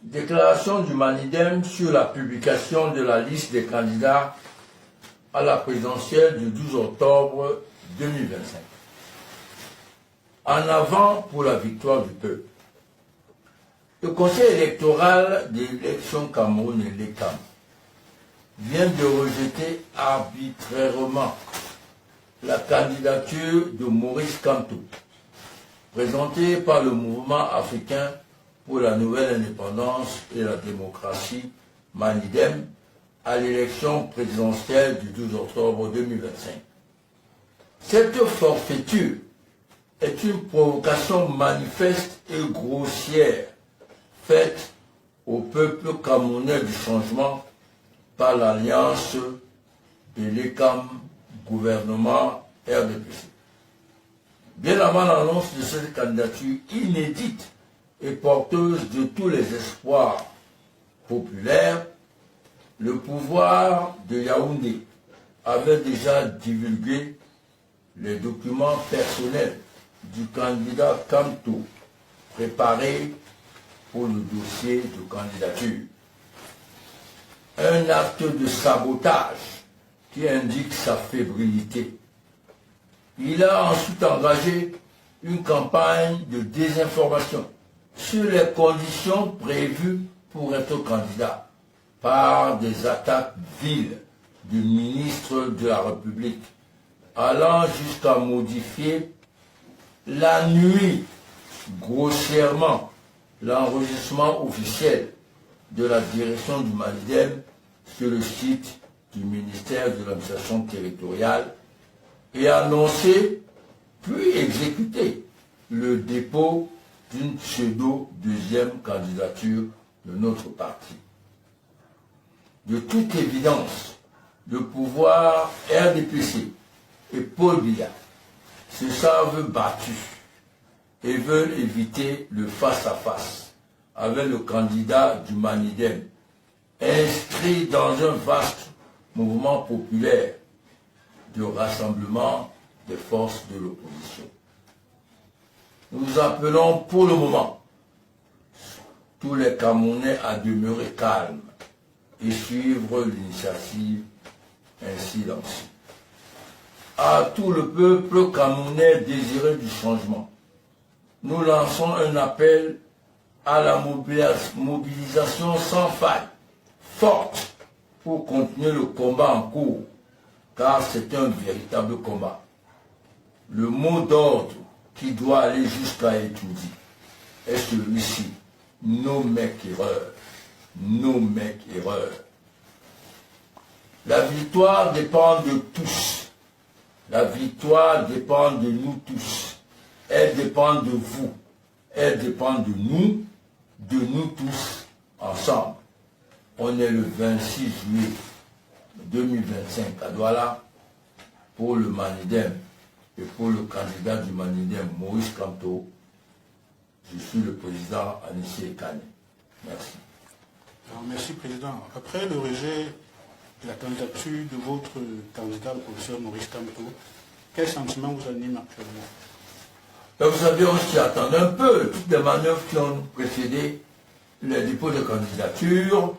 Déclaration du Manidem sur la publication de la liste des candidats à la présidentielle du 12 octobre 2025. En avant pour la victoire du peuple. Le Conseil électoral de l'élection Cameroun et l'ECAM vient de rejeter arbitrairement la candidature de Maurice Kamto, présentée par le mouvement africain pour la nouvelle indépendance et la démocratie, Manidem, à l'élection présidentielle du 12 octobre 2025. Cette forfaiture est une provocation manifeste et grossière faite au peuple camerounais du changement par l'alliance de l'ECAM, gouvernement RDPC. Bien avant l'annonce de cette candidature inédite et porteuse de tous les espoirs populaires, le pouvoir de Yaoundé avait déjà divulgué les documents personnels du candidat Kamto préparés pour le dossier de candidature. Un acte de sabotage qui indique sa fébrilité. Il a ensuite engagé une campagne de désinformation sur les conditions prévues pour être candidat par des attaques viles du ministre de la République, allant jusqu'à modifier la nuit grossièrement l'enregistrement officiel de la direction du Manidem sur le site du ministère de l'administration territoriale et annoncer puis exécuter le dépôt d'une pseudo-deuxième candidature de notre parti. De toute évidence, le pouvoir RDPC et Paul Biya se savent battus et veulent éviter le face-à-face avec le candidat du Manidem, inscrit dans un vaste mouvement populaire de rassemblement des forces de l'opposition. Nous appelons pour le moment tous les Camerounais à demeurer calmes et suivre l'initiative ainsi lancée. À tout le peuple camerounais désireux du changement, nous lançons un appel à la mobilisation sans faille, forte, pour continuer le combat en cours, car c'est un véritable combat. Le mot d'ordre qui doit aller jusqu'à étudier est celui-ci: no make erreur, no make erreur. La victoire dépend de tous. La victoire dépend de nous tous. Elle dépend de vous. Elle dépend de nous tous ensemble. On est le 26 juillet 2025 à Douala pour le Manidem et pour le candidat du Manidem, Maurice Kamto. Je suis le président Anissi Ekane. Merci. Alors, merci, Président. Après le rejet de la candidature de votre candidat, le professeur Maurice Kamto, quel sentiment vous anime actuellement? Vous savez, on s'y attendait un peu. Toutes les manœuvres qui ont précédé les dépôts de candidature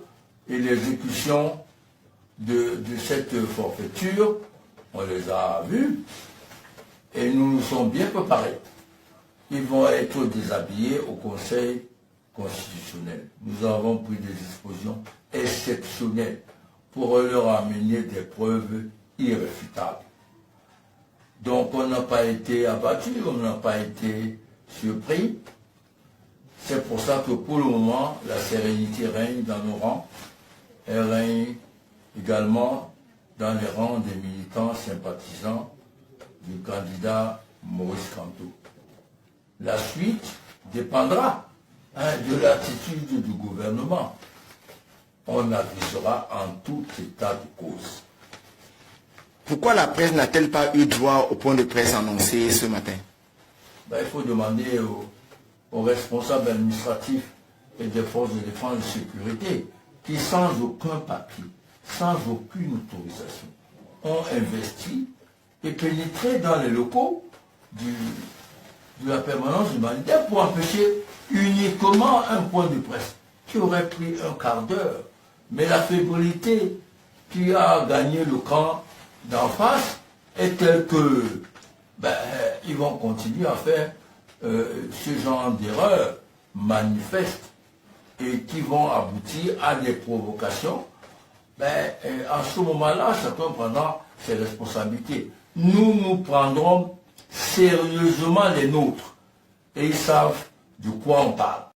et l'exécution de cette forfaiture, on les a vues et nous nous sommes bien préparés. Ils vont être déshabillés au Conseil constitutionnel. Nous avons pris des dispositions exceptionnelles pour leur amener des preuves irréfutables. Donc on n'a pas été abattu, on n'a pas été surpris. C'est pour ça que pour le moment, la sérénité règne dans nos rangs. Elle règne également dans les rangs des militants sympathisants du candidat Maurice Kamto. La suite dépendra de l'attitude du gouvernement. On avisera en tout état de cause. Pourquoi la presse n'a-t-elle pas eu droit au point de presse annoncé ce matin? Il faut demander aux responsables administratifs et des forces de défense et de sécurité qui, sans aucun papier, sans aucune autorisation, ont investi et pénétré dans les locaux de la permanence du Manidem pour empêcher uniquement un point de presse qui aurait pris un quart d'heure. Mais la fébrilité qui a gagné le camp d'en face est telle que ils vont continuer à faire ce genre d'erreurs manifestes et qui vont aboutir à des provocations. À ce moment-là, chacun prendra ses responsabilités. Nous prendrons sérieusement les nôtres et ils savent de quoi on parle.